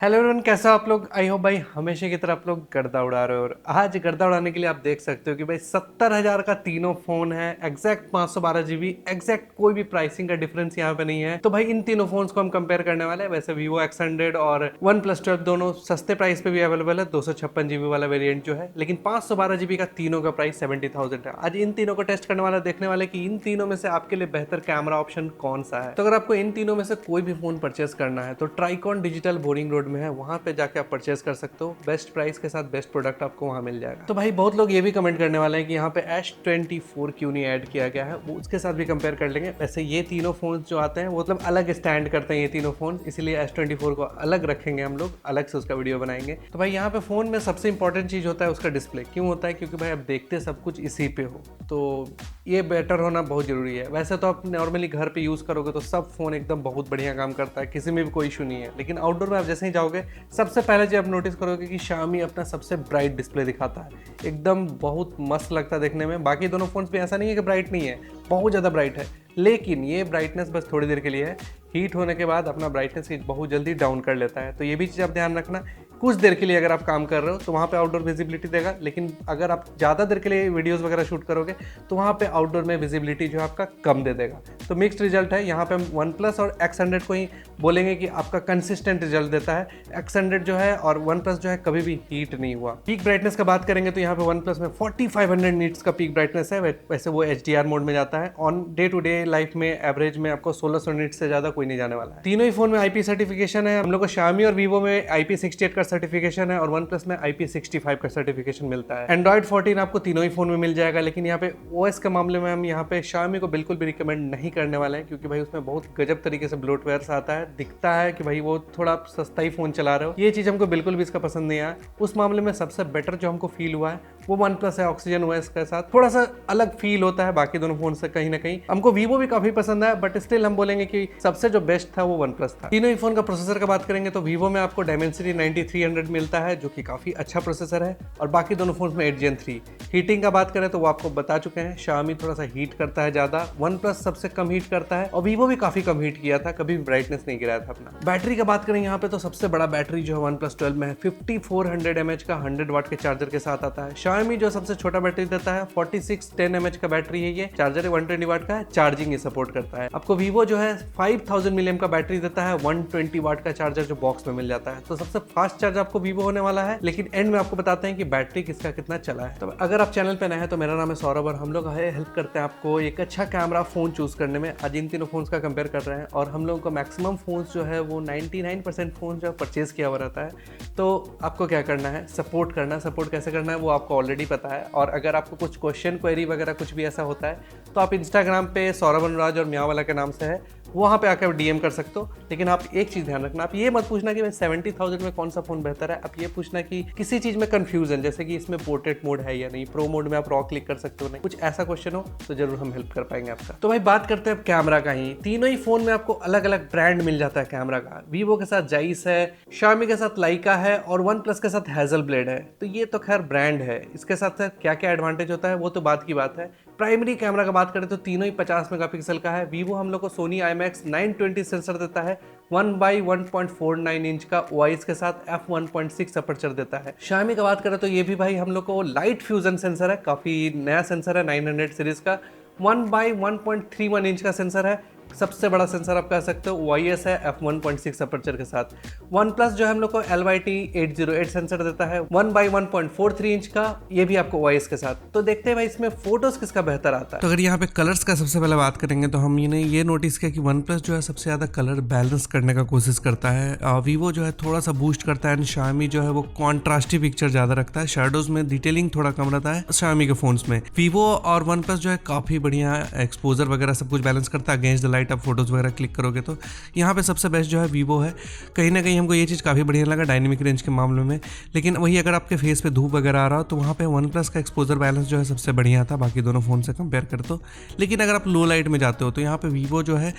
Hello everyone, कैसे हो आप लोग। आई होप भाई हमेशा की तरह आप लोग गर्दा उड़ा रहे हो। और आज गर्दा उड़ाने के लिए आप देख सकते हो कि भाई 70,000 का तीनों फोन है, एग्जैक्ट 512 GB, एग्जैक्ट कोई भी प्राइसिंग का डिफरेंस यहाँ पे नहीं है। तो भाई इन तीनों फोन्स को हम कंपेयर करने वाले हैं। वैसे Vivo X100 और OnePlus 12 दोनों सस्ते प्राइस पे भी अवेलेबल है, 256 GB वाला वेरियंट जो है, लेकिन 512 GB का तीनों का प्राइस 70,000 है। आज इन तीनों को टेस्ट करने वाला, देखने वाले कि इन तीनों में से आपके लिए बेहतर कैमरा ऑप्शन कौन सा है। तो अगर आपको इन तीनों में से कोई भी फोन परचेस करना है तो ट्राइकॉन डिजिटल बोरिंग रोड में है, वहां पे जाके आप परचेस कर सकते हो। बेस्ट प्राइस के साथ बेस्ट प्रोडक्ट आपको वहां मिल जाएगा। तो भाई बहुत लोग ये भी कमेंट करने वाले हैं कि यहाँ पे S24 क्यों नहीं ऐड किया गया है, वो उसके साथ भी कंपेयर कर लेंगे। वैसे ये तीनों फोन जो आते हैं वो मतलब अलग स्टैंड करते हैं ये तीनों फोन, इसीलिए S24 को अलग रखेंगे हम लोग, अलग से उसका वीडियो बनाएंगे। तो भाई यहाँ पे फोन में सबसे इंपॉर्टेंट चीज होता है उसका डिस्प्ले। क्यों होता है? क्योंकि भाई आप देखते सब कुछ इसी पे हो, तो ये बेटर होना बहुत जरूरी है। वैसे तो आप नॉर्मली घर पे यूज करोगे तो सब फोन एकदम बहुत बढ़िया काम करता है, किसी में भी कोई इशू नहीं है। लेकिन आउटडोर में आप जैसे ही जाओगे, सबसे पहले जो आप नोटिस करोगे कि Xiaomi अपना सबसे ब्राइट डिस्प्ले दिखाता है, एकदम बहुत मस्त लगता है देखने में। बाकी दोनों फोन्स भी ऐसा नहीं है कि ब्राइट नहीं है, बहुत ज़्यादा ब्राइट है, लेकिन ये ब्राइटनेस बस थोड़ी देर के लिए है। हीट होने के बाद अपना ब्राइटनेस बहुत जल्दी डाउन कर लेता है। तो ये भी चीज़ आप ध्यान रखना। कुछ देर के लिए अगर आप काम कर रहे हो तो वहाँ पे आउटडोर विजिबिलिटी देगा, लेकिन अगर आप ज़्यादा देर के लिए वीडियोस वगैरह शूट करोगे तो वहाँ पे आउटडोर में विजिबिलिटी जो है आपका कम दे देगा। तो मिक्स्ड रिजल्ट है। यहाँ पे हम OnePlus और X100 को ही बोलेंगे कि आपका कंसिस्टेंट रिजल्ट देता है। X100 जो है और OnePlus जो है कभी भी हीट नहीं हुआ। पीक ब्राइटनेस का बात करेंगे तो यहाँ पे OnePlus में 4500 नीट्स का पीक ब्राइटनेस है। वैसे वो HDR मोड में जाता है। On day to day life में एवरेज में आपको 1600 नीट्स से ज़्यादा कोई नहीं जाने वाला है। तीनों ही फोन में IP सर्टिफिकेशन है। हम लोग को Xiaomi और Vivo में IP68 का सर्टिफिकेशन है और OnePlus में IP65 का सर्टिफिकेशन मिलता है। Android 14 आपको तीनों ही फोन में मिल जाएगा, लेकिन यहाँ पे OS के मामले में हम यहाँ पे Xiaomi को बिल्कुल भी रिकमेंड नहीं करने वाले हैं, क्योंकि भाई उसमें बहुत गजब तरीके से ब्लोटवेयर आता है। दिखता है कि भाई वो थोड़ा सस्ता ही फोन चला रहे हो, ये चीज़ हमको बिल्कुल भी इसका पसंद नहीं आया। उस मामले में सबसे बेटर जो हमको फील हुआ है वो OnePlus है। ऑक्सीजन OS के साथ थोड़ा सा अलग फील होता है बाकी दोनों फोन से कहीं ना कहीं। हमको Vivo भी काफी पसंद है, बट स्टिल हम बोलेंगे कि सबसे जो बेस्ट था वो OnePlus था। तीनों ही फोन का प्रोसेसर का बात करेंगे तो Vivo में आपको Dimensity 9300 मिलता है, जो कि काफी अच्छा प्रोसेसर है, और बाकी दोनों फोन में 8 Gen 3। हीटिंग का बात करें तो वो आपको बता चुके हैं, Xiaomi थोड़ा सा हीट करता है ज्यादा, OnePlus सबसे कम हीट करता है, और Vivo भी काफी कम हीट किया था, कभी भी ब्राइटनेस नहीं गिराया था अपना। बैटरी का बात करें यहाँ पे तो सबसे बड़ा बैटरी जो है OnePlus 12 में है, 5400 mAh का 100 वाट के चार्जर के साथ आता है। Xiaomi जो सबसे छोटा बैटरी देता है 4610 mAh का बैटरी है। ये चार्जर 120 वाट का है, चार्जिंग ये सपोर्ट करता है। आपको Vivo जो है 5000 mAh का बैटरी देता है, 120 वाट का चार्जर जो बॉक्स में मिल जाता है। तो सबसे फास्ट चार्ज आपको Vivo होने वाला है, लेकिन एंड में आपको बताते हैं कि बैटरी किसका कितना चला है। तो अगर आप चैनल पे नए हैं तो मेरा नाम है सौरभ और हम लोग हेल्प करते हैं आपको एक अच्छा कैमरा फोन चूज करने में। आज इन तीनों फोन्स का कंपेयर कर रहे हैं, और हम लोगों को मैक्सिमम फोन्स जो है वो 99% फोन जो परचेज किया हुआ रहता है। तो आपको क्या करना है, सपोर्ट करना है। सपोर्ट कैसे करना है वो आपको ऑलरेडी पता है। और अगर आपको कुछ क्वेश्चन क्वेरी वगैरह कुछ भी ऐसा होता है तो आप इंस्टाग्राम पे सौरभ अनुराज और म्याँ वाला के नाम से है, वहाँ पे आकर DM कर सकते हो। लेकिन आप एक चीज़ ध्यान रखना, आप ये मत पूछना कि भाई 70,000 में कौन सा फ़ोन बेहतर है। आप ये पूछना कि किसी चीज़ में कन्फ्यूजन, जैसे कि इसमें पोर्ट्रेट मोड है या नहीं, प्रो मोड में आप रॉ क्लिक कर सकते हो नहीं, कुछ ऐसा क्वेश्चन हो तो जरूर हम हेल्प कर पाएंगे आपका। तो भाई बात करते हैं कैमरा का ही। तीनों ही फोन में आपको अलग अलग ब्रांड मिल जाता है कैमरा का। Vivo के साथ Zeiss है, Xiaomi के साथ Leica है, और OnePlus के साथ Hasselblad है। तो ये तो खैर ब्रांड है, इसके साथ क्या क्या एडवांटेज होता है वो तो बात की बात है। प्राइमरी कैमरा का बात करें तो तीनों ही 50 मेगापिक्सल का है। Vivo हम लोग को Sony IMX 920 सेंसर देता है, 1/1.49 इंच का OIS के साथ f1.6 अपर्चर देता है। Xiaomi का बात करें तो ये भी भाई हम लोग को लाइट फ्यूजन सेंसर है, काफी नया सेंसर है 900 सीरीज का, 1/1.31 इंच का सेंसर है, सबसे बड़ा सेंसर आप कह सकते हो। OIS है f1.6 अपर्चर के साथ। OnePlus जो है हम लोग को LYT 808 सेंसर देता है, 1/1.43 इंच का, ये भी आपको OIS के साथ। तो देखते हैं भाई इसमें फोटोज किसका बेहतर आता है। तो अगर यहाँ पे कलर्स का सबसे पहले बात करेंगे तो हम ये नोटिस किया कि OnePlus जो है सबसे ज्यादा कलर बैलेंस करने का कोशिश करता है। Vivo जो है थोड़ा सा बूस्ट करता है, एंड Xiaomi जो है वो कॉन्ट्रास्टी पिक्चर ज्यादा रखता है, शेडोज में डिटेलिंग थोड़ा कम रहता है Xiaomi के फोन्स में। Vivo और OnePlus जो है काफी बढ़िया एक्सपोजर वगैरह सब कुछ बैलेंस करता है। अगेंस्ट द लाइट आप फोटोज वगैरह क्लिक करोगे तो यहाँ पे सबसे बेस्ट जो है Vivo है। कहीं ना कहीं हमको ये चीज़ काफ़ी बढ़िया लगा डायनेमिक रेंज के मामले में। लेकिन वही अगर आपके फेस पे धूप वगैरह आ रहा हो तो वहाँ पे OnePlus का एक्सपोजर बैलेंस जो है सबसे बढ़िया था बाकी दोनों फ़ोन से कंपेयर कर तो। लेकिन अगर आप लो लाइट में जाते हो तो यहाँ पे Vivo जो है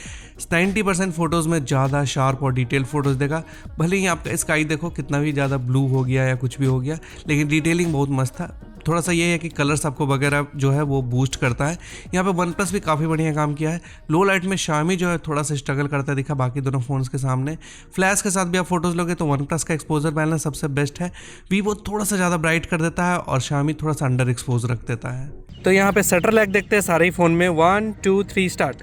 90% फोटोज़ में ज़्यादा शार्प और डिटेल फोटोज़ देगा। भले ही आपका स्काई देखो कितना भी ज़्यादा ब्लू हो गया या कुछ भी हो गया, लेकिन डिटेलिंग बहुत मस्त था। थोड़ा सा ये है कि कलर्स आपको वगैरह जो है वो बूस्ट करता है। यहाँ पे वन प्लस भी काफ़ी बढ़िया काम किया है। लो लाइट में Xiaomi जो है थोड़ा सा स्ट्रगल करता है दिखा बाकी दोनों फ़ोन्स के सामने। फ्लैश के साथ भी आप फोटोज़ लोगे तो वन प्लस का एक्सपोजर बैलेंस सबसे बेस्ट है। वीवो थोड़ा सा ज़्यादा ब्राइट कर देता है और Xiaomi थोड़ा सा अंडर एक्सपोज रख देता है। तो यहाँ पे शटर लैग देखते हैं सारे ही फ़ोन में। 1 2 3 स्टार्ट।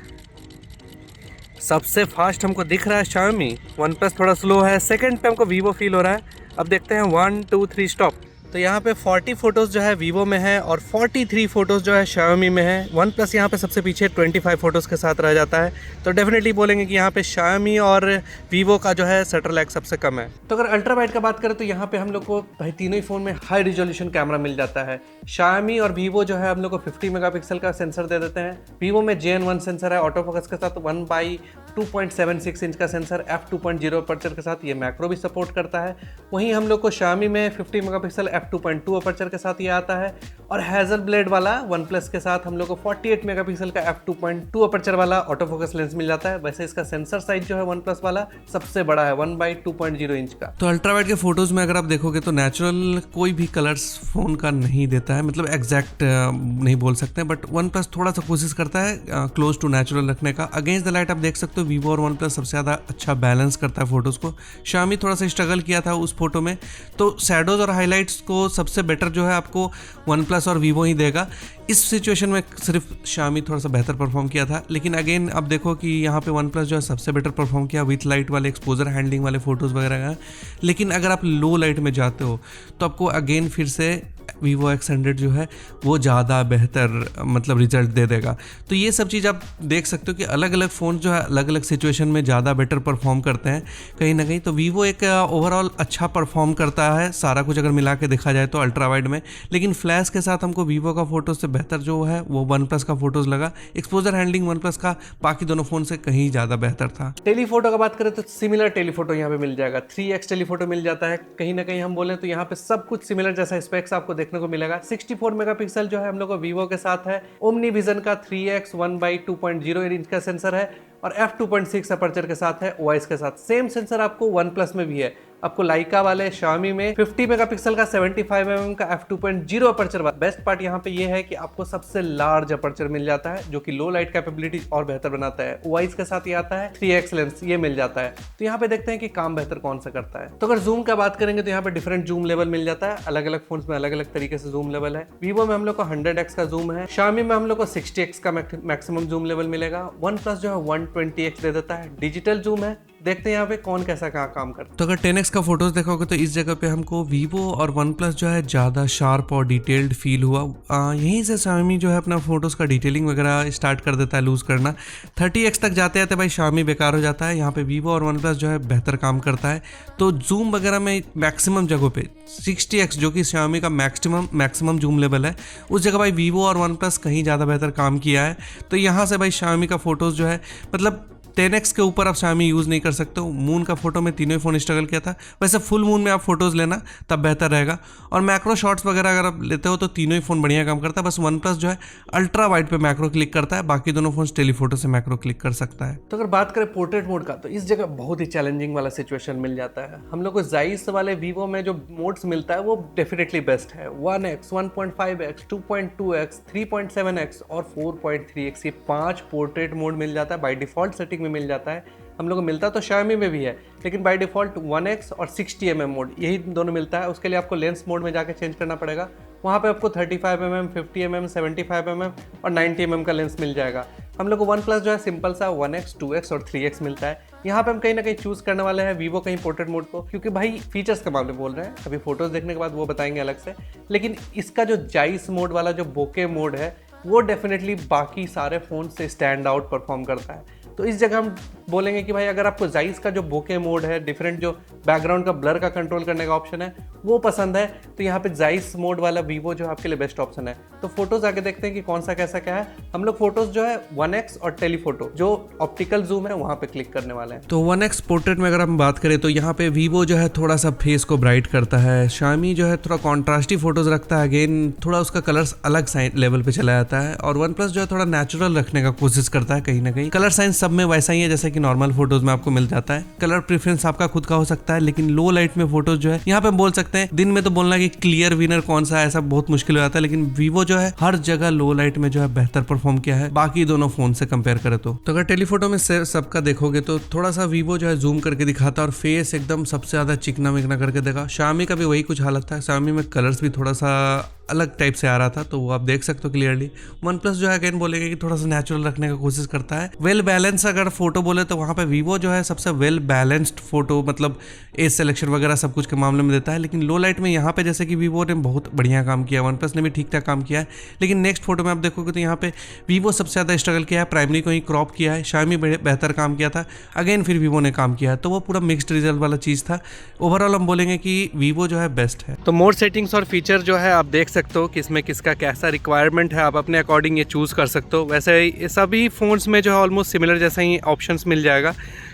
सबसे फास्ट हमको दिख रहा है Xiaomi, वन प्लस थोड़ा स्लो है। सेकंड पे हमको वीवो फील हो रहा है। अब देखते हैं 1 2 3 स्टॉप। तो यहाँ पे 40 फोटोज़ जो है वीवो में है और 43 फोटोज़ जो है Xiaomi में है। वन प्लस यहाँ पे सबसे पीछे 25 फोटोज़ के साथ रह जाता है। तो डेफिनेटली बोलेंगे कि यहाँ पे Xiaomi और वीवो का जो है शटर लैग सबसे कम है। तो अगर अल्ट्रा वाइड का बात करें तो यहाँ पे हम लोग को भाई तीनों ही फ़ोन में हाई रिजोल्यूशन कैमरा मिल जाता है। Xiaomi और वीवो जो है हम लोग को 50 मेगापिक्सल का सेंसर दे देते हैं। वीवो में JN1 सेंसर है ऑटो फोकस के साथ 1/2.76 इंच का सेंसर f2.0 अपर्चर के साथ, ये मैक्रो भी सपोर्ट करता है। वहीं हम लोग को Xiaomi में 50 मेगापिक्सल f2.2 अपर्चर के साथ ये आता है और हैजल ब्लेड वाला वन प्लस के साथ हम लोग को 48 मेगापिक्सल का f2.2 अपर्चर वाला ऑटो फोकस लेंस मिल जाता है। वैसे इसका सेंसर साइज जो है वन प्लस वाला सबसे बड़ा है 1/2.0 इंच का। तो अल्ट्रा वाइड के फोटोज में अगर आप देखोगे तो नेचुरल कोई भी कलर्स फोन का नहीं देता है, मतलब एग्जैक्ट नहीं बोल सकते, बट वन प्लस थोड़ा सा कोशिश करता है क्लोज टू नेचुरल रखने का। अगेंस्ट द लाइट आप देख सकते हो वीवो और वन प्लस सबसे ज़्यादा अच्छा बैलेंस करता है फोटोज़ को। Xiaomi थोड़ा सा स्ट्रगल किया था उस फोटो में, तो शैडोज़ और हाईलाइट्स को सबसे बेटर जो है आपको वन प्लस और वीवो ही देगा। इस सिचुएशन में सिर्फ Xiaomi थोड़ा सा बेहतर परफॉर्म किया था, लेकिन अगेन अब देखो कि यहाँ पे वन प्लस जो है सबसे बेटर परफॉर्म किया विथ लाइट वाले एक्सपोजर हैंडलिंग वाले फोटोज़ वगैरह का। लेकिन अगर आप लो लाइट में जाते हो तो आपको अगेन फिर से Vivo X100 जो है वो ज़्यादा बेहतर मतलब रिजल्ट दे देगा। तो ये सब चीज़ आप देख सकते हो कि अलग अलग फ़ोन जो है अलग अलग सिचुएशन में ज़्यादा बेटर परफॉर्म करते हैं कहीं ना कहीं। तो Vivo एक ओवरऑल अच्छा परफॉर्म करता है सारा कुछ अगर मिला के देखा जाए तो अल्ट्रा वाइड में, लेकिन फ्लैश के साथ हमको Vivo का फोटोज़ से बेहतर जो है वो वन प्लस का फोटोज़ लगा। एक्सपोजर हैंडलिंग वन प्लस का बाकी दोनों फ़ोन से कहीं ज़्यादा बेहतर था। टेलीफोटो का बात करें तो सिमिलर टेलीफोटो यहाँ पे मिल जाएगा, 3x टेलीफोटो मिल जाता है। कहीं ना कहीं हम बोले तो यहाँ पे सब कुछ सिमिलर जैसा स्पेक्स आपको देखने को मिलेगा। 64 मेगापिक्सल जो है हम लोग को Vivo के साथ है। ओमनी विजन का 3x 1/2.0 इंच का सेंसर है और f2.6 अपर्चर के साथ है। OIS के साथ सेम सेंसर आपको वन प्लस में भी है। आपको लाइका वाले Xiaomi में 50 मेगापिक्सल का 75 mm का f2.0 अपर्चर। बेस्ट पार्ट यहाँ पे ये है कि आपको सबसे लार्ज अपर्चर मिल जाता है जो कि लो लाइट कैपेबिलिटी और बेहतर बनाता है। OIS के साथ ये आता है 3x लेंस, ये मिल जाता है। तो यहाँ पे देखते हैं कि काम बेहतर कौन सा करता है। तो अगर जूम का बात करेंगे तो यहाँ पे डिफरेंट जूम लेवल मिल जाता है। अलग अलग फोन्स में अलग अलग तरीके से जूम लेवल है। Vivo में हम लोग को 100x का जूम है, Xiaomi में हम लोग को 60x का मैक्सिमम जूम लेवल मिलेगा। वन प्लस जो है 120x दे देता है। डिजिटल जूम है, देखते हैं यहाँ पे कौन कैसा कहाँ काम करता है। तो अगर 10x का फोटोज देखोगे तो इस जगह पे हमको Vivo और OnePlus जो है ज़्यादा शार्प और डिटेल्ड फील हुआ। यहीं से Xiaomi जो है अपना फोटोज़ का डिटेलिंग वगैरह स्टार्ट कर देता है लूज़ करना। 30x तक जाते जाते भाई Xiaomi बेकार हो जाता है। यहाँ पे Vivo और OnePlus जो है बेहतर काम करता है। तो जूम वगैरह में मैक्सिमम जगहों पे 60x जो कि Xiaomi का मैक्सिमम जूम लेवल है, उस जगह भाई Vivo और OnePlus कहीं ज़्यादा बेहतर काम किया है। तो यहाँ से भाई Xiaomi का फोटोज़ जो है मतलब 10x के ऊपर आप Xiaomi यूज़ नहीं कर सकते हो। मून का फोटो में तीनों ही फ़ोन स्ट्रगल किया था। वैसे फुल मून में आप फोटोज़ लेना तब बेहतर रहेगा। और मैक्रो शॉट्स वगैरह अगर आप लेते हो तो तीनों ही फ़ोन बढ़िया काम करता है। बस वन प्लस जो है अल्ट्रा वाइड पे मैक्रो क्लिक करता है, बाकी दोनों फोन टेलीफोटो से मैक्रो क्लिक कर सकता है। तो अगर बात करें पोर्ट्रेट मोड का तो इस जगह बहुत ही चैलेंजिंग वाला सिचुएशन मिल जाता है। हम लोग को जाइस वाले Vivo में जो मोड्स मिलता है वो डेफिनेटली बेस्ट है। 1x, 1.5x, 2.2x, 3.7x और 4.3x, ये 5 पोर्ट्रेट मोड मिल जाता है। बाय डिफॉल्ट सेटिंग में मिल जाता है। हम लोग को मिलता तो Xiaomi में भी है, लेकिन बाय डिफ़ॉल्ट 1x और 60 mm मोड यही दोनों मिलता है। उसके लिए आपको लेंस मोड में जाके चेंज करना पड़ेगा। वहाँ पे आपको 35 mm, 50 mm, 75 mm और 90 mm का लेंस मिल जाएगा। हम लोग को वन प्लस जो है सिंपल सा 1x, 2x और 3x मिलता है। यहाँ पे हम कहीं ना कहीं चूज़ करने वाले हैं Vivo कहीं पोर्ट्रेट मोड को, क्योंकि भाई फीचर्स के मामले बोल रहे हैं। अभी फोटोज़ देखने के बाद वो बताएंगे अलग से, लेकिन इसका जो जाइस मोड वाला जो बोके मोड है वो डेफिनेटली बाकी सारे फ़ोन से स्टैंड आउट परफॉर्म करता है। तो इस जगह हम बोलेंगे कि भाई अगर आपको जाइस का जो बोके मोड है, डिफरेंट जो बैकग्राउंड का ब्लर का कंट्रोल करने का ऑप्शन है वो पसंद है, तो यहाँ पे जाइस मोड वाला Vivo जो आपके लिए बेस्ट ऑप्शन है। तो फोटोज आके देखते हैं कि कौन सा कैसा क्या है। हम लोग फोटोज जो है 1x और टेलीफोटो जो ऑप्टिकल जूम है वहाँ पे क्लिक करने वाले हैं। तो 1x पोर्ट्रेट में अगर हम बात करें तो यहाँ पे Vivo जो है थोड़ा सा फेस को ब्राइट करता है, Xiaomi जो है थोड़ा कॉन्ट्रास्टी फोटोज रखता है, अगेन थोड़ा उसका कलर्स अलग लेवल पे चला जाता है, और OnePlus जो है थोड़ा नेचुरल रखने का कोशिश करता है। कहीं ना कहीं कलर साइंस सब में वैसा ही है जैसे कि नॉर्मल फोटोज में आपको मिल जाता है। कलर प्रेफरेंस आपका खुद का हो सकता है, लेकिन लो लाइट में फोटोज जो है यहाँ पे हम बोल सकते हैं सकते हैं दिन में तो बोलना कि क्लियर विनर कौन सा है ऐसा बहुत मुश्किल हो जाता है, लेकिन वीवो जो है हर जगह लो लाइट में जो है बेहतर परफॉर्म किया है बाकी दोनों फोन से कंपेयर करें तो अगर टेलीफोटो में सबका देखोगे तो थोड़ा सा वीवो जो है जूम करके दिखाता है और फेस एकदम सबसे ज्यादा चिकना मिकना करके देगा। Xiaomi का भी वही कुछ हालत था, Xiaomi में कलर्स भी थोड़ा सा अलग टाइप से आ रहा था तो वो आप देख सकते हो क्लियरली। वन प्लस जो है अगेन बोलेंगे कि थोड़ा सा नेचुरल रखने का कोशिश करता है। वेल बैलेंस अगर फोटो बोले तो वहाँ पे वीवो जो है सबसे वेल बैलेंस्ड फोटो मतलब एज सिलेक्शन वगैरह सब कुछ के मामले में देता है, लेकिन लो लाइट में यहाँ पे जैसे कि वीवो ने बहुत बढ़िया काम किया, वन प्लस ने भी ठीक ठाक काम किया है, लेकिन नेक्स्ट फोटो में आप देखोगे तो यहाँ पे वीवो सबसे ज़्यादा स्ट्रगल किया है, प्राइमरी को ही क्रॉप किया है, Xiaomi बेहतर काम किया था, अगेन फिर वीवो ने काम किया है, तो वो पूरा मिक्सड रिजल्ट वाला चीज़ था। ओवरऑल हम बोलेंगे कि वीवो जो है बेस्ट है। तो मोर सेटिंग्स और फीचर जो है आप देख सकते हो कि इसमें किसका कैसा रिक्वायरमेंट है, आप अपने अकॉर्डिंग ये चूज़ कर सकते हो। वैसे ये सभी फ़ोन्स में जो है ऑलमोस्ट सिमिलर जैसा ही ऑप्शंस मिल जाएगा।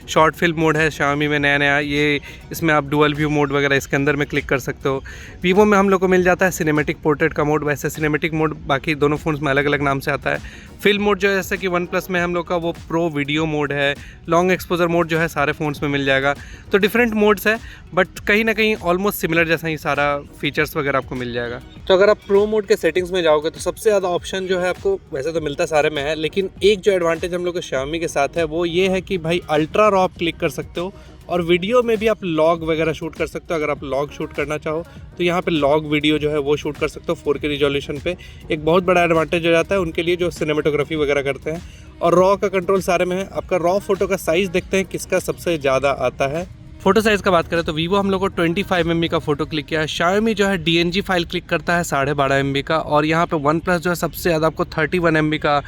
शॉर्ट फिल्म मोड है Xiaomi में नया ये, इसमें आप डुअल व्यू मोड वगैरह इसके अंदर में क्लिक कर सकते हो। वीवो में हम लोग को मिल जाता है सिनेमेटिक पोर्ट्रेट का मोड, वैसे सिनेमेटिक मोड बाकी दोनों फ़ोन्स में अलग अलग नाम से आता है। फिल्म मोड जो है जैसे कि वन प्लस में हम लोग का वो प्रो वीडियो मोड है, लॉन्ग एक्सपोजर मोड जो है सारे फ़ोन्स में मिल जाएगा। तो डिफरेंट मोड्स है बट कहीं ना कहीं ऑलमोस्ट सिमिलर जैसा ही सारा फीचर्स वगैरह आपको मिल जाएगा। तो अगर आप प्रो मोड के सेटिंग्स में जाओगे तो सबसे ज़्यादा ऑप्शन जो है आपको वैसे तो मिलता सारे में है, लेकिन एक जो एडवांटेज हम लोग के Xiaomi के साथ है वो ये है कि भाई अल्ट्रा रॉ आप क्लिक कर सकते हो और वीडियो में भी आप लॉग वगैरह शूट कर सकते हो। अगर आप लॉग शूट करना चाहो तो यहाँ पे लॉग वीडियो जो है वो शूट कर सकते हो 4K रिजोल्यूशन पे। एक बहुत बड़ा एडवांटेज हो जाता है उनके लिए जो सिनेमेटोग्राफी वगैरह करते हैं। और रॉ का कंट्रोल सारे में है। आपका रॉ फोटो का साइज़ देखते हैं किसका सबसे ज़्यादा आता है। फोटो साइज़ का बात करें तो वीवो हम लोग को 25 MB का फोटो क्लिक किया है, Xiaomi जो है DNG फाइल क्लिक करता है 12.5 MB का, और यहाँ पे वन प्लस जो है सबसे ज़्यादा आपको 31 MB का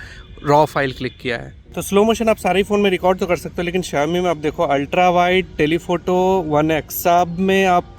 रॉ फाइल क्लिक किया है। तो स्लो मोशन आप सारे फ़ोन में रिकॉर्ड तो कर सकते हो, लेकिन Xiaomi में आप देखो अल्ट्रा वाइड टेलीफोटो 1x सब में आप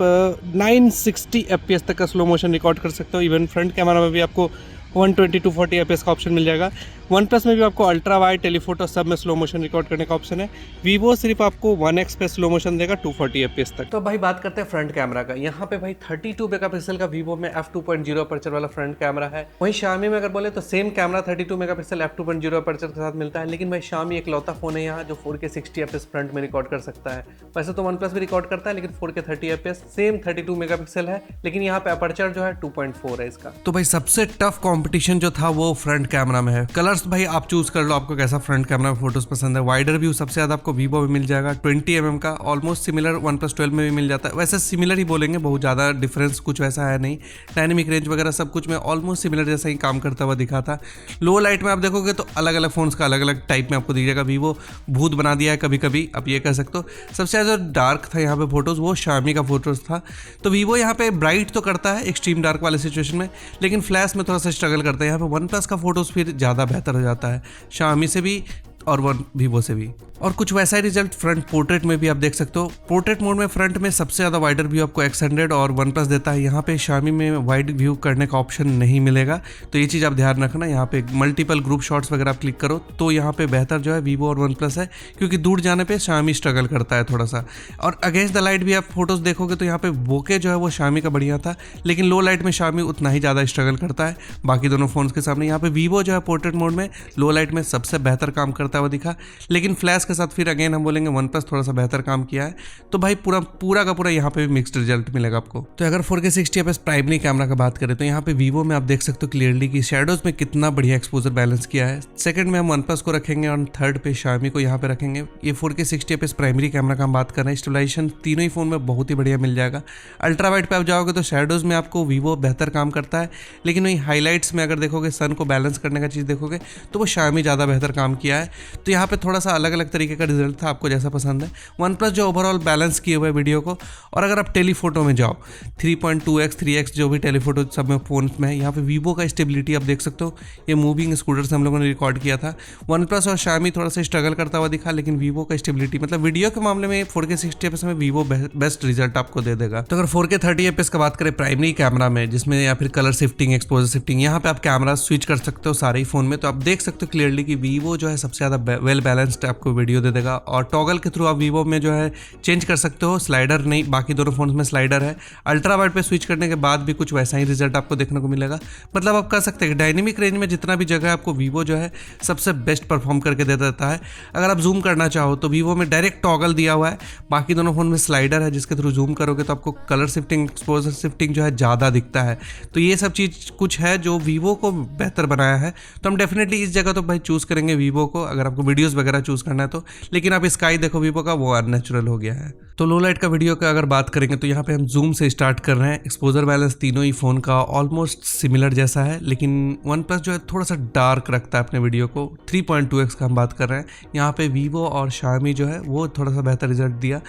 960 FPS तक का स्लो मोशन रिकॉर्ड कर सकते हो। इवन फ्रंट कैमरा में भी आपको 120 to 40 FPS का ऑप्शन मिल जाएगा। वन प्लस में भी आपको अल्ट्रा वाइड टेलीफोटो सब में स्लो मोशन रिकॉर्ड करने का ऑप्शन है। वीवो सिर्फ आपको 1x पे स्लो मोशन देगा 240 FPS तक। तो भाई बात करते हैं फ्रंट कैमरा का। यहाँ पे भाई 32 मेगापिक्सल का वीवो में f2.0 अपर्चर वाला फ्रंट कैमरा है। वहीं Xiaomi में अगर बोले तो same camera 32 megapixel f2.0 aperture के साथ मिलता है, लेकिन भाई Xiaomi एकलौता फोन है यहाँ जो 4K 60 FPS फ्रंट में रिकॉर्ड कर सकता है। वैसे तो वन प्लस भी रिकॉर्ड करता है, लेकिन 4K 30 FPS सेम 32 मेगापिक्सल है, लेकिन यहाँ पे अपर्चर जो है 2.4 है इसका। तो भाई सबसे टफ कॉम्पिटिशन जो था वो फ्रंट कैमरा में है। कलर्स भाई आप चूज कर लो आपको कैसा फ्रंट कैमरा में फोटोज पसंद है। वाइडर व्यू सबसे ज्यादा आपको वीवो में मिल जाएगा 20 mm का, ऑलमोस्ट सिमिलर वन प्लस 12 में भी मिल जाता है। वैसे सिमिलर ही बोलेंगे, बहुत ज्यादा डिफरेंस कुछ वैसा है नहीं। डायनेमिक रेंज वगैरह सब कुछ में ऑलमोस्ट सिमिलर जैसा ही काम करता हुआ दिखा था। लो लाइट में आप देखोगे तो अलग अलग फोन्स का अलग अलग टाइप में आपको दिखेगा। वीवो भूत बना दिया है कभी कभी, आप ये कह सकते हो। सबसे ज्यादा डार्क था यहाँ पे फोटोज वो Xiaomi का फोटोज था। तो वीवो यहाँ पे ब्राइट तो करता है एक्सट्रीम डार्क वाले सिचुएशन में, लेकिन फ्लैश में थोड़ा सा स्ट्रगल करता है। यहाँ पे वन प्लस का फोटोज फिर ज़्यादा बेहतर हो जाता है Xiaomi से भी और वीवो से भी। और कुछ वैसा ही रिजल्ट फ्रंट पोर्ट्रेट में भी आप देख सकते हो। पोर्ट्रेट मोड में फ्रंट में सबसे ज़्यादा वाइडर व्यू आपको X100 और वन प्लस देता है। यहाँ पे Xiaomi में वाइड व्यू करने का ऑप्शन नहीं मिलेगा, तो ये चीज़ आप ध्यान रखना। यहाँ पे मल्टीपल ग्रुप शॉट्स वगैरह आप क्लिक करो तो यहाँ पे बेहतर जो है वीवो और वन प्लस है, क्योंकि दूर जाने पे Xiaomi स्ट्रगल करता है थोड़ा सा। और अगेंस्ट द लाइट भी आप फोटोज देखोगे तो यहाँ पे बोके जो है वो Xiaomi का बढ़िया था, लेकिन लो लाइट में Xiaomi उतना ही ज़्यादा स्ट्रगल करता है बाकी दोनों फोन्स के सामने। यहाँ पे वीवो जो है पोर्ट्रेट मोड में लो लाइट में सबसे बेहतर काम करता हुआ दिखा, लेकिन फ्लैश के साथ फिर अगेन हम बोलेंगे वन प्लस थोड़ा सा बेहतर काम किया है। तो भाई पूरा का पूरा यहाँ पे भी मिक्स्ड रिजल्ट मिलेगा आपको। तो अगर 4K 60 FPS प्राइमरी कैमरा का बात करें तो यहाँ पे वीवो में आप देख सकते हो क्लियरली कि शैडोज में कितना बढ़िया एक्सपोजर बैलेंस किया है। सेकंड में हम वन प्लस को रखेंगे और थर्ड पे Xiaomi को यहाँ पे रखेंगे। ये 4K 60 FPS प्राइमरी कैमरा का हम बात कर रहे हैं। स्टेबलाइजेशन तीनों ही फोन में बहुत ही बढ़िया मिल जाएगा। अल्ट्रा वाइड पे आप जाओगे तो शैडोज में आपको वीवो बेहतर काम करता है, लेकिन वही हाईलाइट्स में अगर देखोगे सन को बैलेंस करने का चीज़ देखोगे तो वो Xiaomi ज़्यादा बेहतर काम किया है। तो यहाँ पे थोड़ा सा अलग अलग तरीके का रिजल्ट था, आपको जैसा पसंद है। वन प्लस जो ओवरऑल बैलेंस किए हुए वीडियो को। और अगर आप टेलीफोटो में जाओ 3.2x 3x जो भी टेलीफोटो सब में फोन में है, यहाँ पे वीवो का स्टेबिलिटी आप देख सकते हो। ये मूविंग स्कूटर से हम लोगों ने रिकॉर्ड किया था। वन प्लस और Xiaomi थोड़ा सा स्ट्रगल करता हुआ दिखा, लेकिन वीवो का स्टेबिलिटी मतलब वीडियो के मामले में 4K 60 FPS में वीवो बेस्ट रिजल्ट आपको दे देगा। तो अगर 4K 30 FPS का बात करें प्राइमरी कैमरा में, जिसमें या फिर कलर शिफ्टिंग एक्सपोजर शिफ्टिंग, यहाँ पे आप कैमरा स्विच कर सकते हो सारे ही फोन में, तो आप देख सकते हो क्लियरली कि वीवो जो है सबसे ज़्यादा वेल बैलेंस्ड आपको वीडियो दे देगा। और टॉगल के थ्रू आप वीवो में जो है चेंज कर सकते हो, स्लाइडर नहीं, बाकी दोनों फ़ोन्स में स्लाइडर है। अल्ट्रा वाइड पे स्विच करने के बाद भी कुछ वैसा ही रिजल्ट आपको देखने को मिलेगा। मतलब आप कह सकते हैं कि डायनेमिक रेंज में जितना भी जगह आपको वीवो जो है सबसे बेस्ट परफॉर्म करके दे देता है। अगर आप जूम करना चाहो तो वीवो में डायरेक्ट टॉगल दिया हुआ है, बाकी दोनों फ़ोन में स्लाइडर है जिसके थ्रू जूम करोगे तो आपको कलर शिफ्टिंग, एक्सपोजर शिफ्टिंग जो है ज़्यादा दिखता है। तो ये सब चीज़ कुछ है जो वीवो को बेहतर बनाया है। तो हम डेफिनेटली इस जगह तो भाई चूज़ करेंगे वीवो को, अगर आपको वीडियोस वगैरह चूज़ करना है तो। लेकिन आप स्काई देखो वीवो का, वो अननेचुरल हो गया है। तो लो लाइट का वीडियो का अगर बात करेंगे तो यहाँ पे हम जूम से स्टार्ट कर रहे हैं। एक्सपोजर बैलेंस तीनों ही फ़ोन का ऑलमोस्ट सिमिलर जैसा है, लेकिन वन प्लस जो है थोड़ा सा डार्क रखता है अपने वीडियो को। 3.2x का हम बात कर रहे हैं। यहाँ पे वीवो और शाओमी जो है वो थोड़ा सा बेहतर रिजल्ट दिया।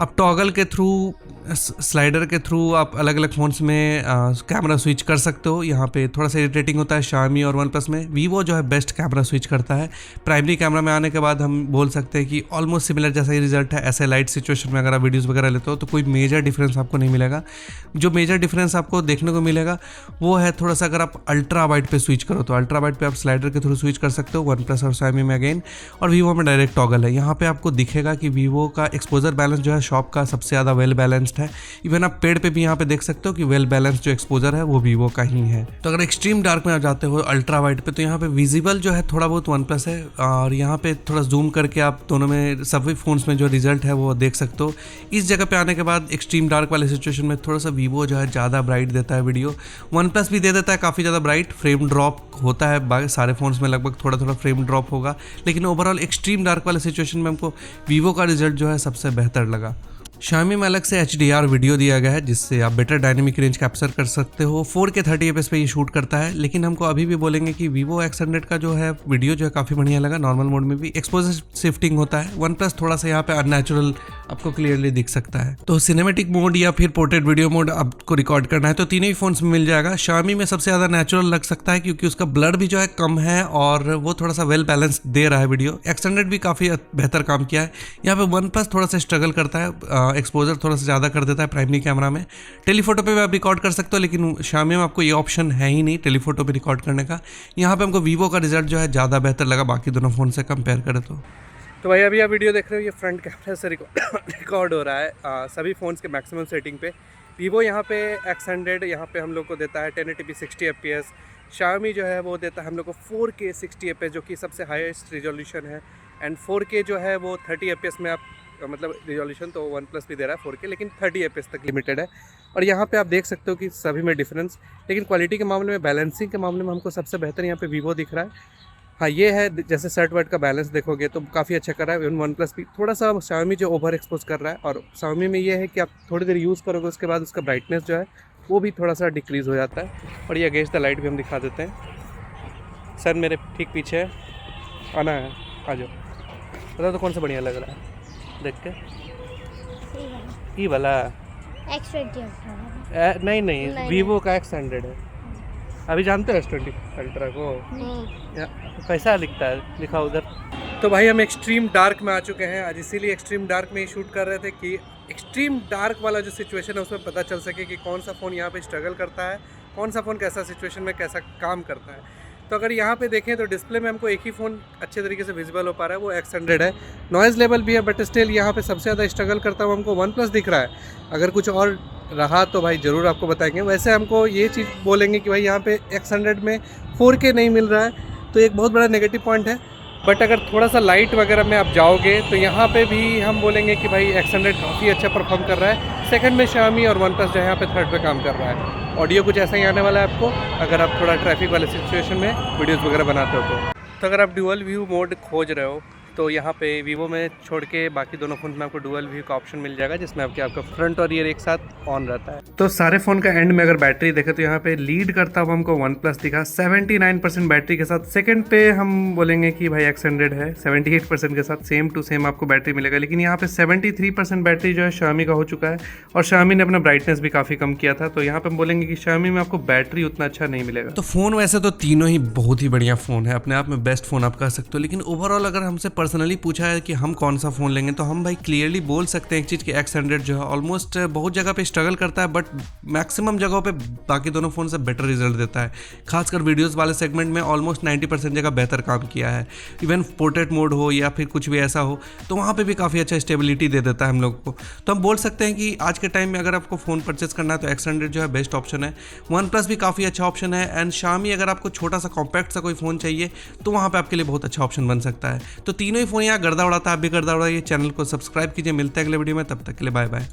अब टॉगल के थ्रू, स्लाइडर के थ्रू आप अलग अलग फ़ोन्स में कैमरा स्विच कर सकते हो। यहाँ पे थोड़ा सा इरिटेटिंग होता है Xiaomi और वन प्लस में। वीवो जो है बेस्ट कैमरा स्विच करता है। प्राइमरी कैमरा में आने के बाद हम बोल सकते हैं कि ऑलमोस्ट सिमिलर जैसा ही रिजल्ट है। ऐसे लाइट सिचुएशन में अगर आप वीडियोज़ वगैरह लेते हो तो कोई मेजर डिफरेंस आपको नहीं मिलेगा। जो मेजर डिफरेंस आपको देखने को मिलेगा वो है थोड़ा सा, अगर आप अल्ट्रा वाइड पे स्विच करो तो अल्ट्रा वाइड पे आप स्लाइडर के थ्रू स्विच कर सकते हो वन प्लस और Xiaomi में अगेन। और वीवो में डायरेक्ट टॉगल है। यहाँ पे आपको दिखेगा कि वीवो का एक्सपोजर बैलेंस जो है शॉप का सबसे ज़्यादा वेल बैलेंस्ड है। इवन आप पेड़ पे भी यहाँ पे देख सकते हो कि वेल बैलेंस्ड जो एक्सपोजर है वो वीवो का ही है। तो अगर एक्सट्रीम डार्क में आप जाते हो अल्ट्रा वाइड पे तो यहाँ पे विजिबल जो है थोड़ा बहुत वन प्लस है। और यहाँ पे थोड़ा जूम करके आप दोनों में सभी फोन्स में जो रिजल्ट है वो देख सकते हो। इस जगह पे आने के बाद एक्सट्रीम डार्क वाले सिचुएशन में थोड़ा सा वीवो जो है ज़्यादा ब्राइट देता है वीडियो। वन प्लस भी दे देता है काफ़ी ज़्यादा ब्राइट। फ्रेम ड्रॉप होता है, बाकी सारे फोन्स में लगभग थोड़ा थोड़ा फ्रेम ड्रॉप होगा, लेकिन ओवरऑल एक्सट्रीम डार्क वाले सिचुएशन में हमको वीवो का रिजल्ट जो है सबसे बेहतर लगा। Xiaomi में अलग से HDR वीडियो दिया गया है जिससे आप बेटर डायनेमिक रेंज कैप्चर कर सकते हो। 4K 30fps पे ये शूट करता है। लेकिन हमको अभी भी बोलेंगे कि Vivo X100 का जो है वीडियो जो है काफ़ी बढ़िया लगा। नॉर्मल मोड में भी एक्सपोजर शिफ्टिंग होता है। वन प्लस थोड़ा सा यहाँ पे अननेचुरल आपको क्लियरली दिख सकता है। तो सिनेमेटिक मोड या फिर पोर्ट्रेट वीडियो मोड आपको रिकॉर्ड करना है तो तीनों ही फोन्स में मिल जाएगा। Xiaomi में सबसे ज़्यादा नेचुरल लग सकता है क्योंकि उसका ब्लर भी जो है कम है और वो थोड़ा सा वेल बैलेंस दे रहा है वीडियो। X100 भी काफ़ी बेहतर काम किया है। यहाँ पे वन प्लस थोड़ा सा स्ट्रगल करता है, एक्सपोजर थोड़ा सा ज़्यादा कर देता है प्राइमरी कैमरा में। टेलीफोटो पे भी आप रिकॉर्ड कर सकते हो, लेकिन Xiaomi में आपको ये ऑप्शन है ही नहीं टेलीफोटो पे रिकॉर्ड करने का। यहाँ पे हमको Vivo का रिजल्ट जो है ज़्यादा बेहतर लगा बाकी दोनों फ़ोन से कंपेयर करें तो भाई अभी आप वीडियो देख रहे हो, ये फ्रंट कैमरा से रिकॉर्ड हो रहा है सभी फ़ोन्स के मैक्सिमम सेटिंग पे। Vivo यहाँ पे X100 यहाँ पे हम लोग को देता है 1080p 60 fps। Xiaomi जो है वो देता है हम लोग को 4K 60 fps जो कि सबसे हाईएस्ट रिजोल्यूशन है। एंड 4K जो है वो 30 fps में आप मतलब रिजोल्यूशन तो वन प्लस भी दे रहा है 4K, लेकिन 30 fps तक लिमिटेड है। और यहाँ पे आप देख सकते हो कि सभी में डिफरेंस, लेकिन क्वालिटी के मामले में, बैलेंसिंग के मामले में हमको सबसे बेहतर यहाँ पे Vivo दिख रहा है। हाँ ये है, जैसे सर्ट वर्ट का बैलेंस देखोगे तो काफ़ी अच्छा कर रहा है। इवन वन प्लस भी थोड़ा सा Xiaomi जो ओवर एक्सपोज कर रहा है। और Xiaomi में ये है कि आप थोड़ी देर यूज़ करोगे उसके बाद उसका ब्राइटनेस जो है वो भी थोड़ा सा डिक्रीज़ हो जाता है। और ये अगेंस्ट द लाइट भी हम दिखा देते हैं। सर मेरे ठीक पीछे है, आना है, आ जाओ। बताओ तो कौन सा बढ़िया लग रहा है देख के? ये वाला X20 नहीं, Vivo का X100 है। अभी जानते हो S20 अल्ट्रा को? कैसा दिखता है, दिखाओ उधर। तो भाई हम एक्सट्रीम डार्क में आ चुके हैं आज, इसीलिए एक्सट्रीम डार्क में ही शूट कर रहे थे कि एक्सट्रीम डार्क वाला जो सिचुएशन है उसमें पता चल सके कि कौन सा फ़ोन यहाँ पे स्ट्रगल करता है, कौन सा फ़ोन कैसा सिचुएशन में कैसा काम करता है। तो अगर यहाँ पे देखें तो डिस्प्ले में हमको एक ही फ़ोन अच्छे तरीके से विजिबल हो पा रहा है, वो X100 है। नॉइज़ लेवल भी है, बट स्टिल यहाँ पे सबसे ज़्यादा स्ट्रगल करता हुआ हमको वन प्लस दिख रहा है। अगर कुछ और रहा तो भाई ज़रूर आपको बताएंगे। वैसे हमको ये चीज़ बोलेंगे कि भाई यहाँ पे X100 में 4K नहीं मिल रहा है तो एक बहुत बड़ा नेगेटिव पॉइंट है। बट अगर थोड़ा सा लाइट वगैरह में आप जाओगे तो यहाँ पे भी हम बोलेंगे कि भाई X100 काफ़ी अच्छा परफॉर्म कर रहा है। सेकंड में Xiaomi और वन प्लस जो है यहाँ पे थर्ड पे काम कर रहा है। ऑडियो कुछ ऐसा ही आने वाला है आपको अगर आप थोड़ा ट्रैफिक वाले सिचुएशन में वीडियोस वगैरह बनाते हो तो अगर आप डुअल व्यू मोड खोज रहे हो तो यहाँ पे Vivo में छोड़ के बाकी दोनों फ़ोन में आपको डुअल व्यू का ऑप्शन मिल जाएगा जिसमें आपका फ्रंट और रियर एक साथ ऑन रहता है। तो सारे फ़ोन का एंड में अगर बैटरी देखें तो यहाँ पे लीड करता हुआ हमको वन प्लस दिखा 79% बैटरी के साथ। सेकंड पे हम बोलेंगे कि भाई X100 है 78% के साथ, सेम टू सेम आपको बैटरी मिलेगा। लेकिन यहाँ पे 73% बैटरी जो है Xiaomi का हो चुका है और Xiaomi ने अपना ब्राइटनेस भी काफ़ी कम किया था। तो यहाँ पे हम बोलेंगे कि Xiaomi में आपको बैटरी उतना अच्छा नहीं मिलेगा। तो फ़ोन वैसे तो तीनों ही बहुत ही बढ़िया फ़ोन है, अपने आप में बेस्ट फ़ोन आप कह सकते हो। लेकिन ओवरऑल अगर हमसे पर्सनली पूछा है कि हम कौन सा फ़ोन लेंगे, तो हम भाई क्लियरली बोल सकते हैं एक चीज़ कि X100 जो है ऑलमोस्ट बहुत जगह पे स्ट्रगल करता है, बट मैक्सिमम जगहों पे बाकी दोनों फ़ोन से बेटर रिजल्ट देता है। खासकर वीडियोस वाले सेगमेंट में ऑलमोस्ट 90% जगह बेहतर काम किया है। इवन पोर्ट्रेट मोड हो या फिर कुछ भी ऐसा हो तो वहाँ पे भी काफ़ी अच्छा स्टेबिलिटी दे देता है हम लोग को। तो हम बोल सकते हैं कि आज के टाइम में अगर आपको फ़ोन परचेस करना है तो X100 जो है बेस्ट ऑप्शन है। OnePlus भी काफ़ी अच्छा ऑप्शन है, एंड Xiaomi अगर आपको छोटा सा कॉम्पैक्ट सा कोई फ़ोन चाहिए तो वहाँ पे आपके लिए बहुत अच्छा ऑप्शन बन सकता है। तो तीनों ही फ़ोन यहाँ गर्दा उड़ाता है, आप भी गर्दा उड़ाइए। चैनल को सब्सक्राइब कीजिए। मिलते हैं अगले वीडियो में, तब तक के लिए बाय बाय।